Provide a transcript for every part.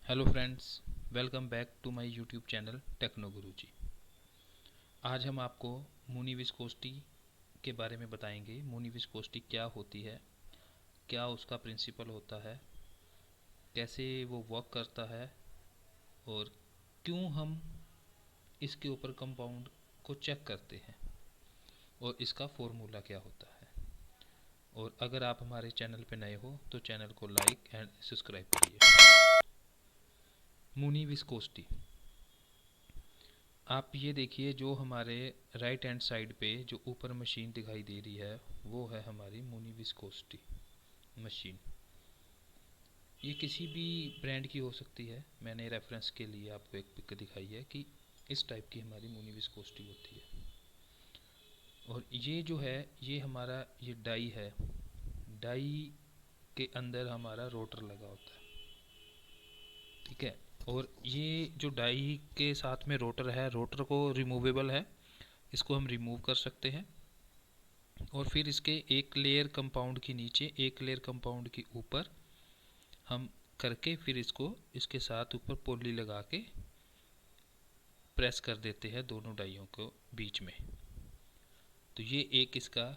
Hello friends, welcome back to my YouTube channel techno Guruji. आज हम आपको मुनि विस्कोसिटी के बारे में बताएंगे। मुनि विस्कोसिटी क्या होती है, क्या उसका प्रिंसिपल होता है, कैसे वो वर्क करता है और क्यों हम इसके ऊपर कंपाउंड को चेक करते हैं और इसका फॉर्मूला क्या होता है। और अगर आप हमारे चैनल पे नए हो तो चैनल को लाइक एंड सब्सक्राइब करिए। मुनि विस्कोसिटी, आप ये देखिए, जो हमारे राइट हैंड साइड पे जो ऊपर मशीन दिखाई दे रही है वो है हमारी मुनि विस्कोसिटी मशीन। ये किसी भी ब्रांड की हो सकती है। मैंने रेफरेंस के लिए आपको एक पिक दिखाई है कि इस टाइप की हमारी मुनि विस्कोसिटी होती है। और ये जो है ये हमारा ये डाई है। डाई के अंदर हमारा रोटर लगा होता है, ठीक है। और ये जो डाई के साथ में रोटर है, रोटर को रिमूवेबल है, इसको हम रिमूव कर सकते हैं। और फिर इसके एक लेयर कंपाउंड के नीचे एक लेयर कंपाउंड के ऊपर हम करके फिर इसको इसके साथ ऊपर पोली लगा के प्रेस कर देते हैं दोनों डाइयों को बीच में। तो ये एक इसका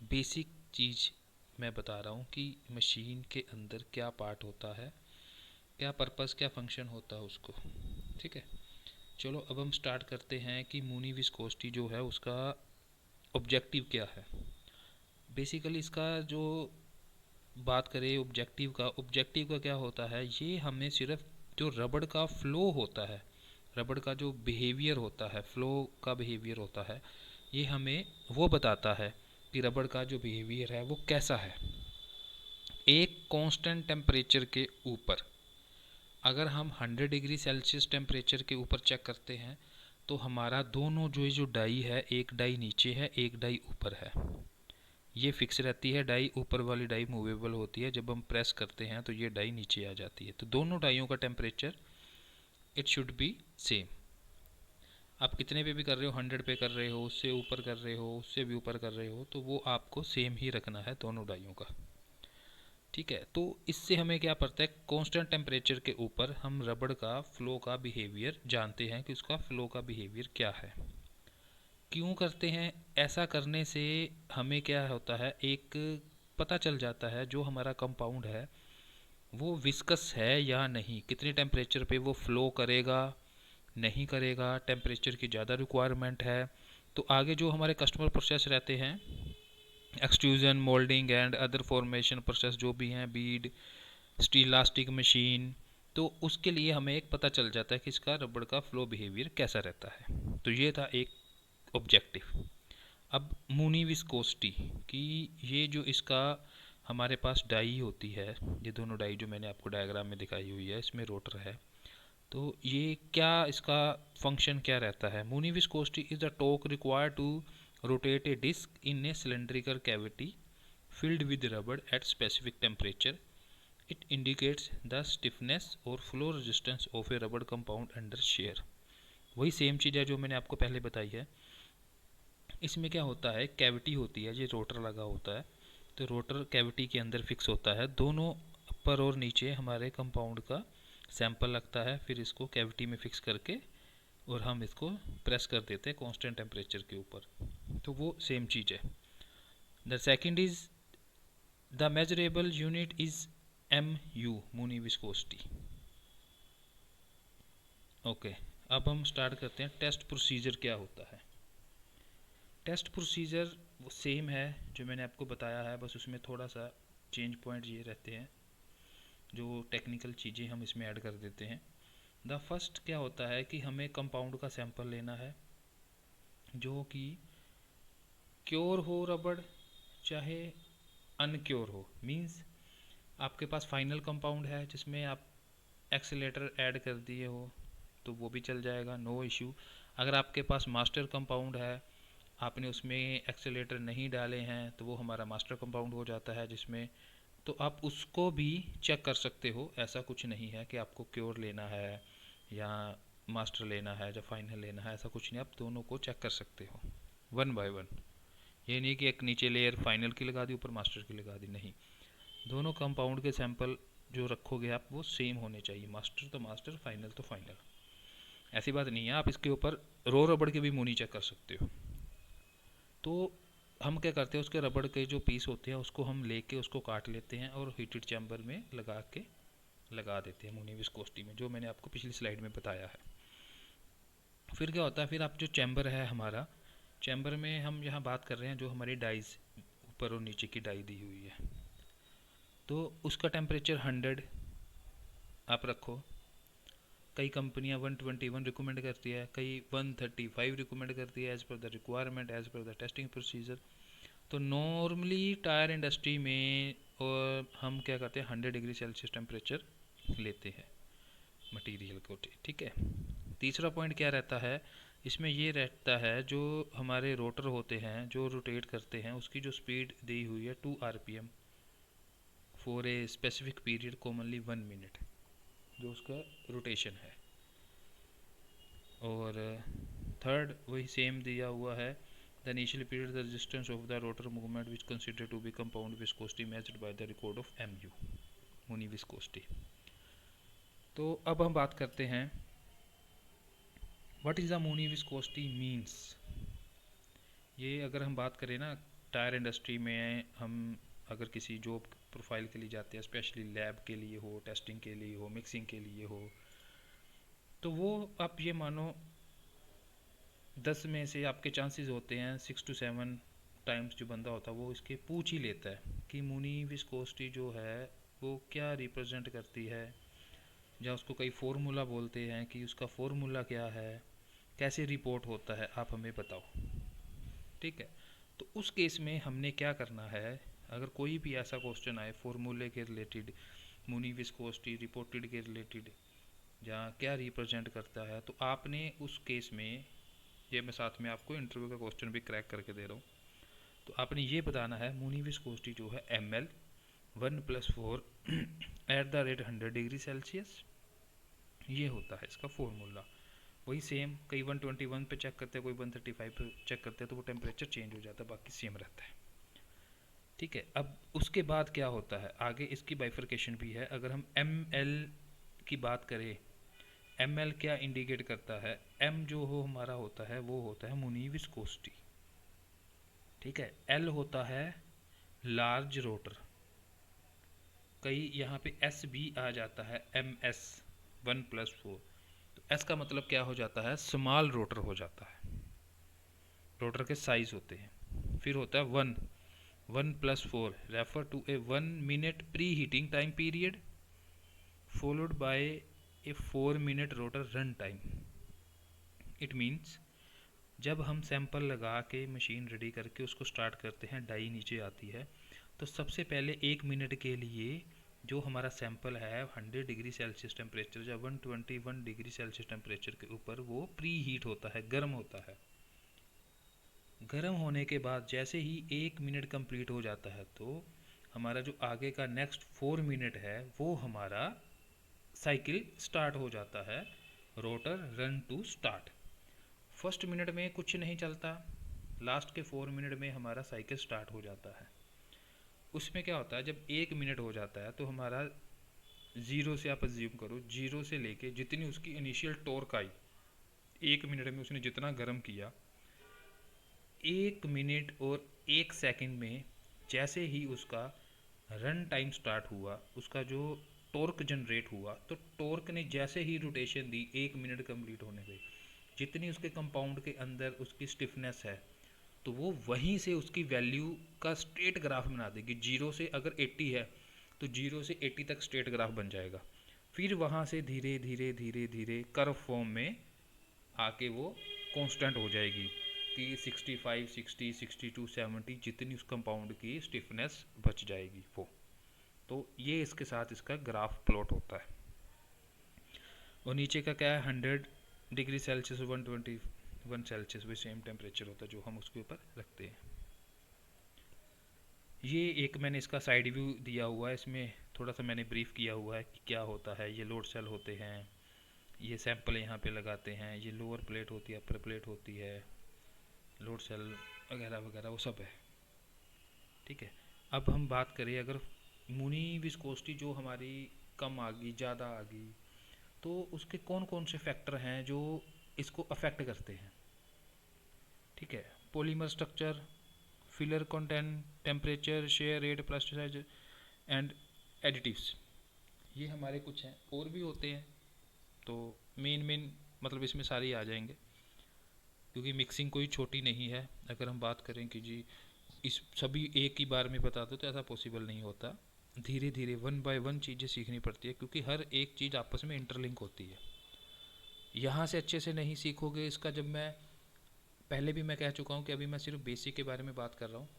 बेसिक चीज़ मैं बता रहा हूँ कि मशीन के अंदर क्या पार्ट होता है, क्या पर्पस, क्या फंक्शन होता है उसको, ठीक है। चलो अब हम स्टार्ट करते हैं कि मुनि विस्कोसिटी जो है उसका ऑब्जेक्टिव क्या है। बेसिकली इसका जो बात करें ऑब्जेक्टिव का क्या होता है, ये हमें सिर्फ जो रबड़ का फ्लो होता है, रबड़ का जो बिहेवियर होता है, फ्लो का बिहेवियर होता है, ये हमें वो बताता है कि रबड़ का जो बिहेवियर है वो कैसा है। एक कांस्टेंट टेम्परेचर के ऊपर अगर हम 100 डिग्री सेल्सियस टेम्परेचर के ऊपर चेक करते हैं तो हमारा दोनों जो डाई है, एक डाई नीचे है एक डाई ऊपर है, ये फिक्स रहती है। डाई ऊपर वाली डाई मूवेबल होती है, जब हम प्रेस करते हैं तो ये डाई नीचे आ जाती है। तो दोनों डाइयों का temperature it should be same. आप कितने पे भी कर रहे हो, 100 पे कर रहे हो, उससे ऊपर कर रहे हो, उससे भी ऊपर कर रहे हो, तो वो आपको सेम ही रखना है दोनों डाइयों का, ठीक है। तो इससे हमें क्या पड़ता है, कांस्टेंट टेम्परेचर के ऊपर हम रबड़ का फ्लो का बिहेवियर जानते हैं कि उसका फ्लो का बिहेवियर क्या है। क्यों करते हैं ऐसा? करने से हमें क्या होता है, एक पता चल जाता है जो हमारा कंपाउंड है वो विस्कस है या नहीं, कितने टेम्परेचर पे वो फ्लो करेगा, नहीं करेगा, टेम्परेचर की ज़्यादा रिक्वायरमेंट है। तो आगे जो हमारे कस्टमर प्रोसेस रहते हैं, extrusion, moulding and other formation process जो भी हैं, बीड, स्टील इलास्टिक मशीन, तो उसके लिए हमें एक पता चल जाता है कि इसका रबड़ का फ्लो बिहेवियर कैसा रहता है। तो ये था एक ऑब्जेक्टिव। अब मुनि विस्कोसिटी की, ये जो इसका हमारे पास डाई होती है, ये दोनों डाई जो मैंने आपको डायग्राम में दिखाई हुई है, इसमें रोटर है। तो ये क्या, इसका फंक्शन क्या रहता है? Mooney viscosity is the torque required to rotate a disc in a cylindrical cavity filled with rubber at specific temperature. It indicates the stiffness और flow resistance of a rubber compound under shear. वही same चीज़ है जो मैंने आपको पहले बताई है। इसमें क्या होता है, कैविटी होती है, ये रोटर लगा होता है, तो रोटर कैविटी के अंदर फिक्स होता है। दोनों ऊपर और नीचे हमारे कंपाउंड का सैंपल लगता है, फिर इसको कैविटी में फिक्स करके और हम इसको प्रेस कर देते हैं कांस्टेंट टेम्परेचर के ऊपर। तो वो सेम चीज़ है। The second is the measurable unit is MU, मुनि विस्कोसिटी। ओके, अब हम स्टार्ट करते हैं टेस्ट प्रोसीजर क्या होता है। टेस्ट प्रोसीजर वो सेम है जो मैंने आपको बताया है, बस उसमें थोड़ा सा चेंज पॉइंट ये रहते हैं, जो टेक्निकल चीज़ें हम इसमें ऐड कर देते हैं। द फर्स्ट क्या होता है कि हमें कंपाउंड का सैंपल लेना है जो कि क्योर हो रबड़ चाहे अनक्योर हो। मींस आपके पास फाइनल कंपाउंड है जिसमें आप एक्सीलेटर ऐड कर दिए हो तो वो भी चल जाएगा, नो इशू। अगर आपके पास मास्टर कंपाउंड है, आपने उसमें एक्सीलेटर नहीं डाले हैं, तो वो हमारा मास्टर कंपाउंड हो जाता है, जिसमें तो आप उसको भी चेक कर सकते हो। ऐसा कुछ नहीं है कि आपको क्योर लेना है या मास्टर लेना है या फाइनल लेना है, ऐसा कुछ नहीं। आप दोनों को चेक कर सकते हो वन बाय वन। ये नहीं कि एक नीचे लेयर फाइनल की लगा दी ऊपर मास्टर की लगा दी, नहीं। दोनों कंपाउंड के सैंपल जो रखोगे आप वो सेम होने चाहिए, मास्टर तो मास्टर, फाइनल तो फाइनल। ऐसी बात नहीं है, आप इसके ऊपर रो रबड़ के भी मुनी चेक कर सकते हो। तो हम क्या करते हैं, उसके रबड़ के जो पीस होते हैं उसको हम लेके उसको काट लेते हैं और हीटेड चैम्बर में लगा देते हैं मुनी विस्कोसिटी में, जो मैंने आपको पिछली स्लाइड में बताया है। फिर क्या होता है, फिर आप जो चैम्बर है हमारा, चैम्बर में हम यहाँ बात कर रहे हैं जो हमारी डाइज ऊपर और नीचे की डाई दी हुई है, तो उसका टेम्परेचर 100 आप रखो। कई कंपनियां 121 रिकमेंड करती है, कई 135 रिकमेंड करती है, as per the requirement, as per the testing procedure. तो नॉर्मली टायर इंडस्ट्री में और हम क्या करते हैं, 100 डिग्री सेल्सियस टेम्परेचर लेते हैं मटेरियल को, ठीक है। तीसरा पॉइंट क्या रहता है इसमें, ये रहता है जो हमारे रोटर होते हैं जो रोटेट करते हैं उसकी जो स्पीड दी हुई है 2 RPM for a specific period, commonly 1 minute, जो उसका रोटेशन है। और थर्ड वही सेम दिया हुआ है, the initial period the resistance of the rotor movement which consider to be compound viscosity measured by the record of MU, Mooney viscosity. तो अब हम बात करते हैं what is the Mooney viscosity means. ये अगर हम बात करें ना, टायर इंडस्ट्री में हम अगर किसी जॉब प्रोफाइल के लिए जाते हैं, स्पेशली लैब के लिए हो, टेस्टिंग के लिए हो, मिक्सिंग के लिए हो, तो वो आप ये मानो 10 में से आपके चांसेस होते हैं 6 to 7 टाइम्स जो बंदा होता है वो इसके पूछ ही लेता है कि मुनी विस्कोसिटी जो है वो क्या रिप्रेजेंट करती है, या उसको कई फार्मूला बोलते हैं कि उसका फार्मूला क्या है, कैसे रिपोर्ट होता है, आप हमें बताओ, ठीक है। तो उस केस में हमने क्या करना है, अगर कोई भी ऐसा क्वेश्चन आए फार्मूले के रिलेटेड, मुनी विस्कोसिटी रिपोर्टेड के रिलेटेड, या क्या रिप्रेजेंट करता है, तो आपने उस केस में, ये मैं साथ में आपको इंटरव्यू का क्वेश्चन भी क्रैक करके दे रहा हूँ, तो आपने ये बताना है मुनी विस्कोसिटी जो है ml 1+4 at the rate 100 degree Celsius, ये होता है इसका फॉर्मूला। वही सेम, कई 121 पे चेक करते हैं, कोई 135 पे चेक करते हैं, तो वो टेम्परेचर चेंज हो जाता है, बाकी सेम रहता है, ठीक है। अब उसके बाद क्या होता है आगे, इसकी बाइफर्केशन भी है। अगर हम ml की बात करें, ml क्या इंडिकेट करता है, m जो हो हमारा होता है वो होता है मुनी विस्कोसिटी, ठीक है। l होता है लार्ज रोटर, कई यहाँ पे s भी आ जाता है, ms 1+4, तो s का मतलब क्या हो जाता है, स्मॉल रोटर हो जाता है, रोटर के साइज होते हैं। फिर होता है 1+4 refer to a 1 minute pre heating time period followed by a 4 minute rotor run time. It means जब हम सैंपल लगा के मशीन रेडी करके उसको स्टार्ट करते हैं, डाई नीचे आती है, तो सबसे पहले 1 मिनट के लिए जो हमारा सैंपल है 100 डिग्री सेल्सियस टेम्परेचर या 121 डिग्री सेल्सियस टेम्परेचर के ऊपर वो प्री हीट होता है, गर्म होता है। गर्म होने के बाद जैसे ही 1 मिनट कंप्लीट हो जाता है, तो हमारा जो आगे का नेक्स्ट 4 मिनट है वो हमारा साइकिल स्टार्ट हो जाता है, rotor run to start. First minute में कुछ नहीं चलता, लास्ट के 4 मिनट में हमारा साइकिल स्टार्ट हो जाता है। उसमें क्या होता है, जब 1 मिनट हो जाता है तो हमारा ज़ीरो से, आप अज्यूम करो, ज़ीरो से लेके जितनी उसकी इनिशियल टॉर्क आई, 1 मिनट में उसने जितना गर्म किया, 1 मिनट और 1 सेकंड में जैसे ही उसका रन टाइम स्टार्ट हुआ, उसका जो टॉर्क जनरेट हुआ, तो टॉर्क ने जैसे ही रोटेशन दी 1 मिनट कंप्लीट होने पे, जितनी उसके कंपाउंड के अंदर उसकी स्टिफनेस है, तो वो वहीं से उसकी वैल्यू का स्ट्रेट ग्राफ बना देगी। जीरो से अगर 80 है तो 0 से 80 तक स्ट्रेट ग्राफ बन जाएगा। फिर वहाँ से धीरे धीरे धीरे धीरे कर्व फॉर्म में आके वो कांस्टेंट हो जाएगी कि 65, 60, 62, 70 जितनी उस कंपाउंड की स्टिफनेस बच जाएगी वो। तो ये इसके साथ इसका ग्राफ प्लॉट होता है। और नीचे का क्या है, 100 डिग्री सेल्सियस 121 सेल्सियस भी सेम टेम्परेचर होता है जो हम उसके ऊपर रखते हैं। ये एक मैंने इसका साइड व्यू दिया हुआ है, इसमें थोड़ा सा मैंने ब्रीफ किया हुआ है कि क्या होता है। ये लोड सेल होते हैं, ये सैंपल यहाँ पे लगाते हैं, ये लोअर प्लेट होती है, अपर प्लेट होती है, लोड सेल वगैरह वगैरह वो सब है, ठीक है। अब हम बात करें अगर मुनी विस्कोसिटी जो हमारी कम आ गई, ज़्यादा आ गई, तो उसके कौन कौन से फैक्टर हैं जो इसको अफेक्ट करते हैं। ठीक है, polymer structure, filler content, temperature, shear rate, plasticize and additives, ये हमारे कुछ हैं, और भी होते हैं। तो मेन मेन मतलब इसमें सारे ही आ जाएंगे, क्योंकि मिक्सिंग कोई छोटी नहीं है। अगर हम बात करें कि जी इस सभी एक ही बार में बता दो तो ऐसा पॉसिबल नहीं होता। धीरे धीरे वन बाय वन चीज़ें सीखनी पड़ती है, क्योंकि हर एक चीज़ आपस में इंटरलिंक होती है। यहाँ से अच्छे से नहीं सीखोगे इसका, जब मैं पहले भी मैं कह चुका हूँ कि अभी मैं सिर्फ बेसिक के बारे में बात कर रहा हूँ।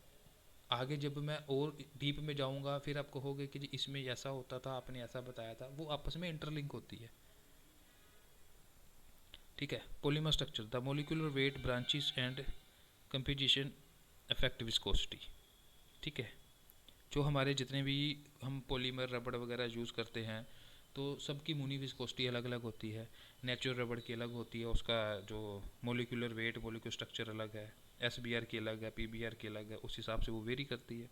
आगे जब मैं और डीप में जाऊँगा फिर आप कहोगे कि जी इसमें ऐसा होता था, आपने ऐसा बताया था, वो आपस में इंटरलिंक होती है। ठीक है, polymer structure, the molecular wait, branches and composition affect viscosity. ठीक है, जो हमारे जितने भी हम पॉलीमर रबड़ वगैरह यूज़ करते हैं, तो सबकी मुनी विस्कोसिटी अलग अलग होती है। नेचुरल रबड़ की अलग होती है, उसका जो मोलिकुलर वेट, मोलिकुलर स्ट्रक्चर अलग है। SBR की अलग है, PBR की अलग है, उस हिसाब से वो वेरी करती है।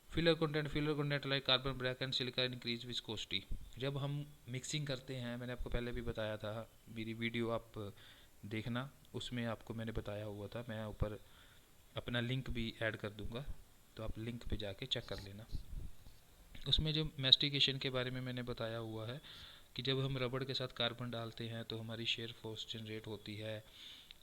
Filler content like carbon black and silica increase viscosity. जब हम मिक्सिंग करते हैं, मैंने आपको पहले भी बताया था, मेरी वीडियो आप देखना, उसमें आपको मैंने बताया हुआ था। मैं ऊपर अपना लिंक भी ऐड कर दूंगा, तो आप लिंक पे जाके चेक कर लेना। उसमें जो मैस्टिकेशन के बारे में मैंने बताया हुआ है कि जब हम रबड़ के साथ कार्बन डालते हैं तो हमारी शेयर फोर्स जनरेट होती है,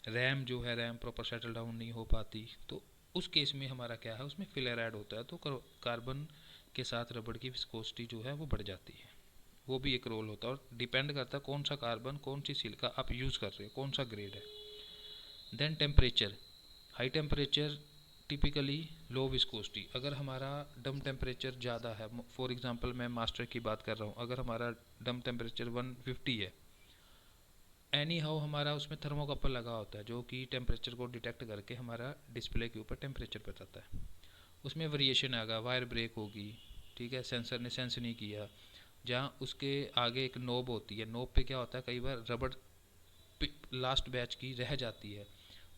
रैम जो है रैम प्रॉपर सेटल डाउन नहीं हो पाती, तो उस केस में हमारा क्या है, उसमें फिलर ऐड होता है, तो कार्बन के साथ रबड़ की विस्कोसिटी जो है वो बढ़ जाती है। वो भी एक रोल होता है, और डिपेंड करता है कौन सा कार्बन, कौन सी सिलिका आप यूज़ कर रहे हो, कौन सा ग्रेड है। Then temperature, high temperature typically low viscosity. अगर हमारा डम टेम्परेचर ज़्यादा है, फॉर एग्जांपल मैं मास्टर की बात कर रहा हूँ, अगर हमारा डम टेम्परेचर 150 है, एनी हाउ हमारा उसमें थर्मोकपल लगा होता है जो कि टेम्परेचर को डिटेक्ट करके हमारा डिस्प्ले के ऊपर टेम्परेचर बताता है। उसमें वेरिएशन आएगा, वायर ब्रेक होगी, ठीक है, सेंसर ने सेंस नहीं किया। जहाँ उसके आगे एक नोब होती है, नोब पे क्या होता है, कई बार रबड़ लास्ट बैच की रह जाती है,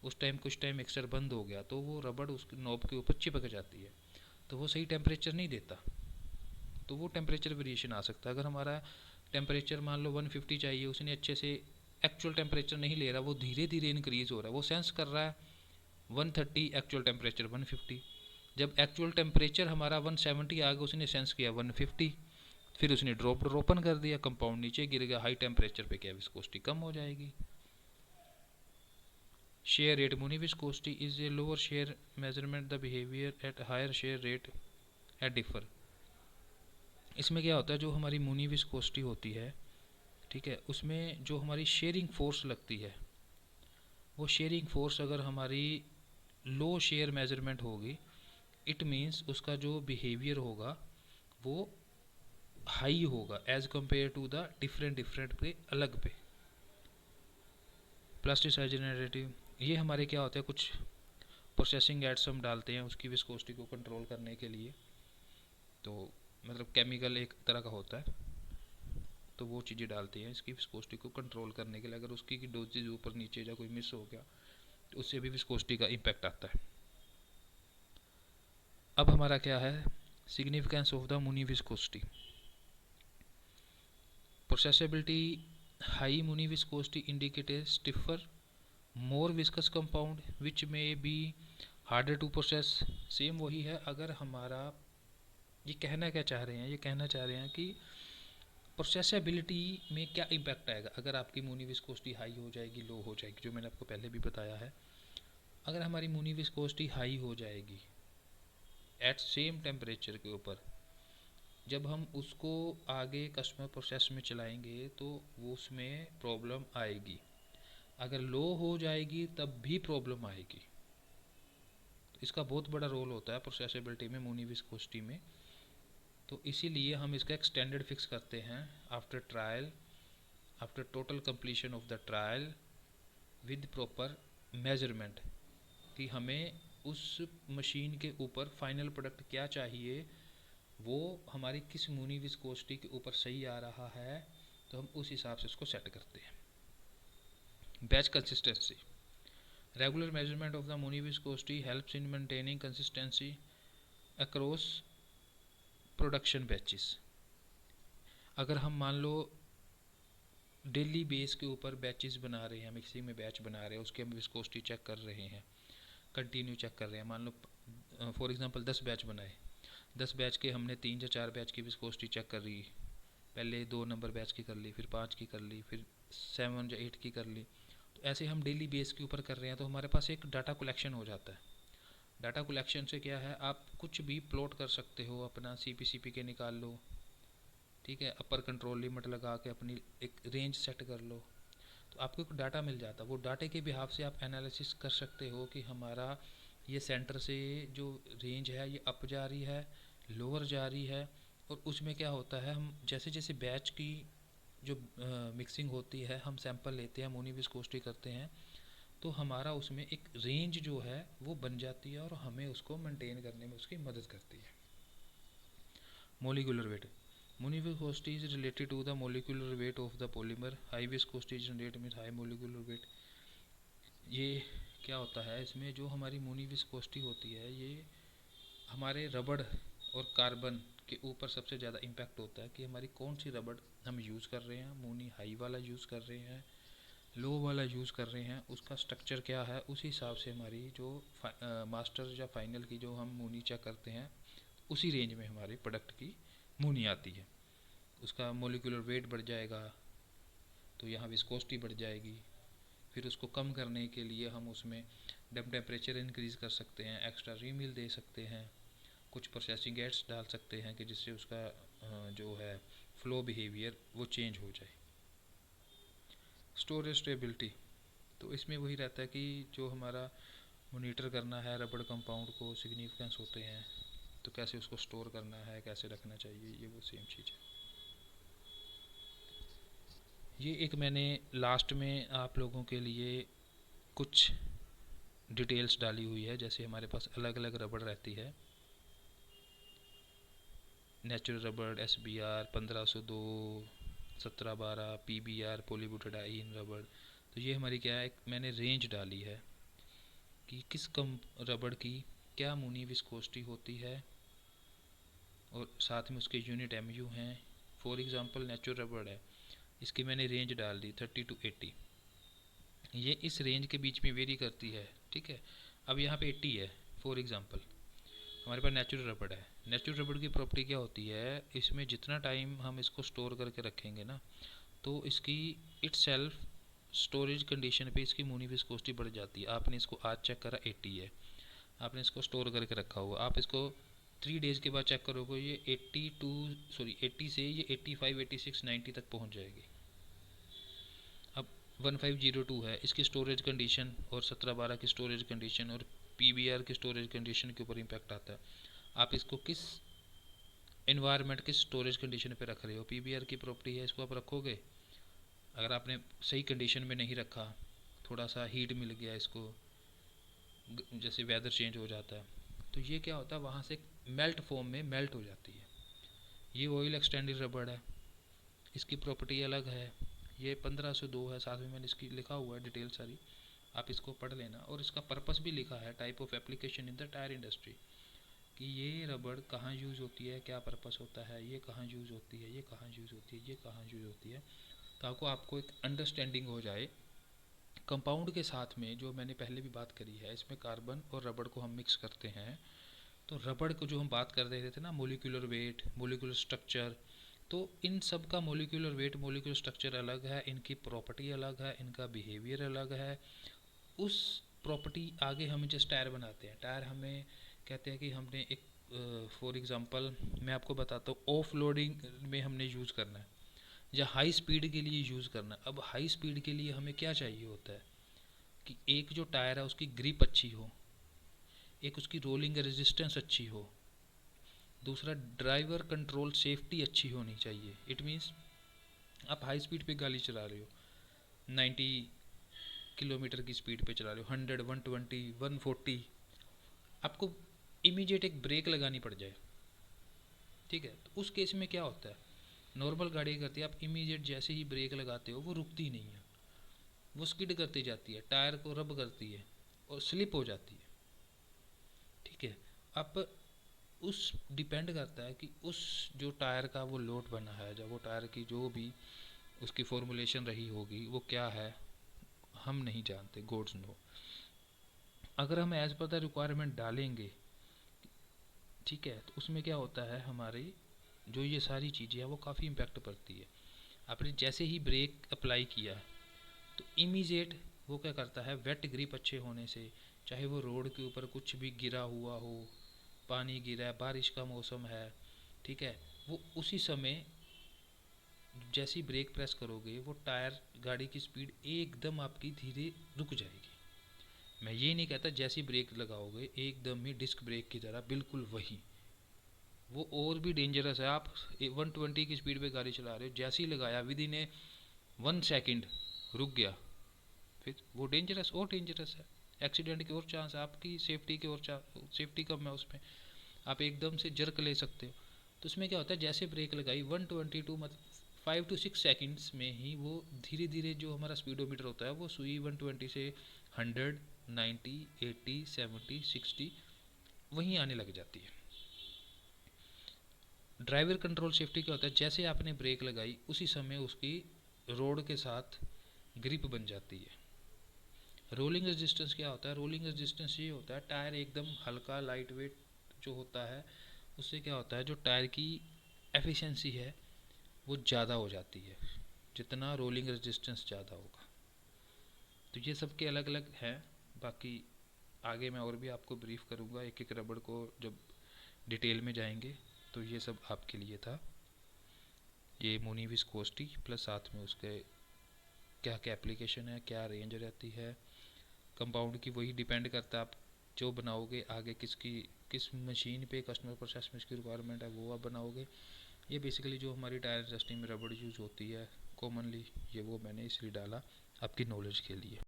उस टाइम कुछ टाइम मिक्सर बंद हो गया तो वो रबड़ उस नॉब के ऊपर चिपक जाती है, तो वो सही टेम्परेचर नहीं देता, तो वो टेम्परेचर वेरिएशन आ सकता है। अगर हमारा टेम्परेचर मान लो 150 चाहिए, उसने अच्छे से एक्चुअल टेम्परेचर नहीं ले रहा, वो धीरे धीरे इंक्रीज़ हो रहा है, वो सेंस कर रहा है 130, एक्चुअल टेम्परेचर 150। जब एक्चुअल टेम्परेचर हमारा 170 आ गया, उसने सेंस किया 150, फिर उसने ड्रॉप ओपन कर दिया, कंपाउंड नीचे गिर गया, हाई टेम्परेचर पे क्या विस्कोसिटी कम हो जाएगी। Shear rate, Muni viscosity is a lower shear measurement, the behavior at higher shear rate at differ। इसमें क्या होता है, जो हमारी मुनी विस्कोसिटी होती है, ठीक है, उसमें जो हमारी शेयरिंग फोर्स लगती है, वो शेयरिंग फोर्स अगर हमारी लो शेयर मेजरमेंट होगी, इट मीन्स उसका जो बिहेवियर होगा वो हाई होगा as compare to the different पे, अलग पे। प्लास्टिसाइज जनरेटिव, ये हमारे क्या होता है, कुछ प्रोसेसिंग एड्स हम डालते हैं उसकी विस्कोसिटी को कंट्रोल करने के लिए, तो मतलब केमिकल एक तरह का होता है, तो वो चीज़ें डालते हैं इसकी विस्कोसिटी को कंट्रोल करने के लिए। अगर उसकी डोजेज ऊपर नीचे या कोई मिस हो गया तो उससे भी विस्कोसिटी का इम्पैक्ट आता है। अब हमारा क्या है, significance of the Mooney viscosity. Processability, high Mooney viscosity indicate a stiffer more viscous compound which may be harder to process. Same वही है, अगर हमारा, ये कहना क्या चाह रहे हैं, ये कहना चाह रहे हैं कि प्रोसेसेबिलिटी में क्या इम्पैक्ट आएगा अगर आपकी मुनी विस्कोसिटी हाई हो जाएगी, लो हो जाएगी, जो मैंने आपको पहले भी बताया है। अगर हमारी मुनी विस्कोसिटी हाई हो जाएगी एट सेम टेम्परेचर के ऊपर, जब हम उसको आगे कस्टमर प्रोसेस में चलाएंगे तो वो उसमें प्रॉब्लम आएगी। अगर लो हो जाएगी तब भी प्रॉब्लम आएगी। तो इसका बहुत बड़ा रोल होता है प्रोसेसेबिलिटी में, मुनी विस्कोसिटी में। तो इसीलिए हम इसका एक स्टैंडर्ड फिक्स करते हैं after trial, after total completion of the trial with proper measurement, कि हमें उस मशीन के ऊपर फाइनल प्रोडक्ट क्या चाहिए, वो हमारी किस मुनी विस्कोसिटी के ऊपर सही आ रहा है, तो हम उस हिसाब से उसको सेट करते हैं। Batch consistency, regular measurement of the Mooney viscosity helps in maintaining consistency across production batches. अगर हम मान लो डेली बेस के ऊपर बैचेस बना रहे हैं, मिक्सिंग में बैच बना रहे हैं, उसके हम विस्कोसिटी चेक कर रहे हैं, कंटिन्यू चेक कर रहे हैं। मान लो फॉर एग्जांपल 10 बैच बनाए, 10 बैच के हमने 3 या 4 बैच की विस्कोसिटी चेक कर ली, पहले 2 नंबर बैच की कर ली, फिर 5 की कर ली, फिर 7 या 8 की कर ली। तो ऐसे हम डेली बेस के ऊपर कर रहे हैं, तो हमारे पास एक डाटा कलेक्शन हो जाता है। डाटा कलेक्शन से क्या है, आप कुछ भी प्लॉट कर सकते हो, अपना CP के निकाल लो, ठीक है, अपर कंट्रोल लिमिट लगा के अपनी एक रेंज सेट कर लो, तो आपको एक डाटा मिल जाता है। वो डाटे के बिहाफ से आप एनालिसिस कर सकते हो कि हमारा ये सेंटर से जो रेंज है ये अप जा रही है, लोअर जा रही है। और उसमें क्या होता है, हम जैसे जैसे बैच की जो मिक्सिंग होती है, हम सैंपल लेते हैं, अमोनी विस्कोसिटी करते हैं, तो हमारा उसमें एक रेंज जो है वो बन जाती है और हमें उसको मेंटेन करने में उसकी मदद करती है। Molecular weight, a Mooney viscosity is related to the molecular weight of the polymer. High viscosity generate mean high molecular weight. ये क्या होता है, इसमें जो हमारी अमोनी विस्कोसिटी होती है, ये हमारे रबड़ और कार्बन के ऊपर सबसे ज़्यादा इम्पैक्ट होता है कि हमारी कौन सी रबड़ हम यूज़ कर रहे हैं, अमोनी हाई वाला यूज़ कर रहे हैं, लो वाला यूज़ कर रहे हैं, उसका स्ट्रक्चर क्या है, उसी हिसाब से हमारी जो मास्टर या फाइनल की जो हम मूनी चेक करते हैं, उसी रेंज में हमारे प्रोडक्ट की मूनी आती है। उसका मोलिकुलर वेट बढ़ जाएगा तो यहाँ विस्कोसिटी बढ़ जाएगी। फिर उसको कम करने के लिए हम उसमें टेम्परेचर इंक्रीज़ कर सकते हैं, एक्स्ट्रा रीमिल दे सकते हैं, कुछ प्रोसेसिंग एड्स डाल सकते हैं कि जिससे उसका जो है फ्लो बिहेवियर वो चेंज हो जाए। स्टोरेज स्टेबिलिटी, तो इसमें वही रहता है कि जो हमारा मॉनिटर करना है रबड़ कंपाउंड को, सिग्निफिकेंस होते हैं, तो कैसे उसको स्टोर करना है, कैसे रखना चाहिए, ये वो सेम चीज़ है। ये एक मैंने लास्ट में आप लोगों के लिए कुछ डिटेल्स डाली हुई है। जैसे हमारे पास अलग अलग रबड़ रहती है, नेचुरल रबड़, SBR 1502, 1712, PBR पॉलीब्यूटाडाइन रबड़। तो ये हमारी क्या है, मैंने रेंज डाली है कि किस कम रबड़ की क्या अमोनी विस्कोसिटी होती है, और साथ में उसके यूनिट MU हैं। फॉर एग्जांपल नेचुरल रबड़ है, इसकी मैंने रेंज डाल दी 30 to 80। ये इस रेंज के बीच में वेरी करती है, ठीक है। अब यहाँ पे 80 है फॉर एग्जांपल, हमारे पास नेचुरल रबड़ है। नेचुरल रबड़ की प्रॉपर्टी क्या होती है, इसमें जितना टाइम हम इसको स्टोर करके रखेंगे ना, तो इसकी इटसेल्फ स्टोरेज कंडीशन पे इसकी अमोनी विस्कोसिटी बढ़ जाती है। आपने इसको आज चेक करा 80 है, आपने इसको स्टोर करके रखा हुआ, आप इसको 3 डेज़ के बाद चेक करोगे, ये 80 से ये 85, 86, 90 तक पहुंच जाएगी। अब 1502 है, इसकी स्टोरेज कंडीशन और 1712 की स्टोरेज कंडीशन और PBR की स्टोरेज कंडीशन के ऊपर इम्पैक्ट आता है। आप इसको किस इन्वायरमेंट, किस स्टोरेज कंडीशन पे रख रहे हो। PBR की प्रॉपर्टी है, इसको आप रखोगे, अगर आपने सही कंडीशन में नहीं रखा, थोड़ा सा हीट मिल गया इसको, जैसे वेदर चेंज हो जाता है, तो ये क्या होता है, वहाँ से मेल्ट फॉर्म में मेल्ट हो जाती है। ये ऑयल एक्सटेंडेड रबड़ है, इसकी प्रॉपर्टी अलग है। ये 1502 है, साथ में मैंने इसकी लिखा हुआ है डिटेल सारी, आप इसको पढ़ लेना। और इसका पर्पस भी लिखा है, type of application in the tyre industry, कि ये रबड़ कहाँ यूज़ होती है, क्या पर्पस होता है, ये कहाँ यूज़ होती है, ये कहाँ यूज़ होती है, ये कहाँ यूज़ होती है, ताकि आपको एक अंडरस्टैंडिंग हो जाए। कंपाउंड के साथ में जो मैंने पहले भी बात करी है, इसमें कार्बन और रबड़ को हम मिक्स करते हैं, तो रबड़ को जो हम बात कर रहे थे ना, मोलिकुलर वेट, मोलिकुलर स्ट्रक्चर, तो इन सब का मोलिकुलर वेट, मोलिकुलर स्ट्रक्चर अलग है, इनकी प्रॉपर्टी अलग है, इनका बिहेवियर अलग है। उस प्रॉपर्टी आगे हम जैसे टायर बनाते हैं, टायर हमें कहते हैं कि हमने एक फॉर एग्ज़ाम्पल मैं आपको बताता हूँ, ऑफ लोडिंग में हमने यूज़ करना है या हाई स्पीड के लिए यूज़ करना है। अब हाई स्पीड के लिए हमें क्या चाहिए होता है कि एक जो टायर है उसकी ग्रिप अच्छी हो, एक उसकी रोलिंग रेजिस्टेंस अच्छी हो, दूसरा ड्राइवर कंट्रोल सेफ्टी अच्छी होनी चाहिए। इट मीन्स आप हाई स्पीड पे गाड़ी चला रहे हो, 90 किलोमीटर की स्पीड पे चला रहे हो, 100, 120, 140, आपको इमीडिएट एक ब्रेक लगानी पड़ जाए, ठीक है। तो उस केस में क्या होता है, नॉर्मल गाड़ी करती है, आप इमीडिएट जैसे ही ब्रेक लगाते हो वो रुकती नहीं है, वो स्किड करती जाती है, टायर को रब करती है और स्लिप हो जाती है, ठीक है। अब उस डिपेंड करता है कि उस जो टायर का वो लोड बना है, जब वो टायर की जो भी उसकी फॉर्मुलेशन रही होगी वो क्या है हम नहीं जानते, गॉड्स नो। अगर हम एज पर द रिक्वायरमेंट डालेंगे, ठीक है, तो उसमें क्या होता है, हमारी जो ये सारी चीज़ें हैं वो काफ़ी इम्पेक्ट पड़ती है। आपने जैसे ही ब्रेक अप्लाई किया तो इमीडिएट वो क्या करता है, वेट ग्रिप अच्छे होने से, चाहे वो रोड के ऊपर कुछ भी गिरा हुआ हो, पानी गिरा है, बारिश का मौसम है, ठीक है, वो उसी समय जैसी ब्रेक प्रेस करोगे वो टायर गाड़ी की स्पीड एकदम आपकी धीरे रुक जाएगी। मैं ये नहीं कहता जैसी ब्रेक लगाओगे एकदम ही डिस्क ब्रेक की तरह, बिल्कुल वही, वो और भी डेंजरस है। आप 120 की स्पीड पे गाड़ी चला रहे हो, जैसे ही लगाया विद इन ए 1 सेकेंड रुक गया, फिर वो डेंजरस और डेंजरस है। एक्सीडेंट के और चांस, आपकी सेफ्टी के और सेफ्टी कम है उसमें, आप एकदम से जर्क ले सकते हो। तो उसमें क्या होता है, जैसे ब्रेक लगाई 122 मतलब 5 to 6 सेकेंड्स में ही वो धीरे धीरे जो हमारा स्पीडोमीटर होता है वो सुई 120 से 100, 90, 80, 70, 60 वहीं आने लग जाती है। ड्राइवर कंट्रोल सेफ्टी क्या होता है, जैसे आपने ब्रेक लगाई उसी समय उसकी रोड के साथ ग्रिप बन जाती है। रोलिंग रेजिस्टेंस क्या होता है, रोलिंग रेजिस्टेंस ये होता है टायर एकदम हल्का लाइट वेट जो होता है, उससे क्या होता है जो टायर की एफिशिएंसी है वो ज़्यादा हो जाती है, जितना रोलिंग रेजिस्टेंस ज़्यादा होगा। तो ये सब के अलग अलग हैं। बाकी आगे मैं और भी आपको ब्रीफ करूँगा एक एक रबड़ को, जब डिटेल में जाएंगे। तो ये सब आपके लिए था, ये मोनी विस्कोसिटी प्लस साथ में उसके क्या क्या एप्लीकेशन है, क्या रेंज रहती है कंपाउंड की, वही डिपेंड करता है आप जो बनाओगे आगे किस मशीन पे, कस्टमर प्रोसेस में इसकी रिक्वायरमेंट है वो आप बनाओगे। ये बेसिकली जो हमारी टायर इंडस्ट्री में रबड़ यूज़ होती है कॉमनली, ये वो मैंने इसलिए डाला आपकी नॉलेज के लिए।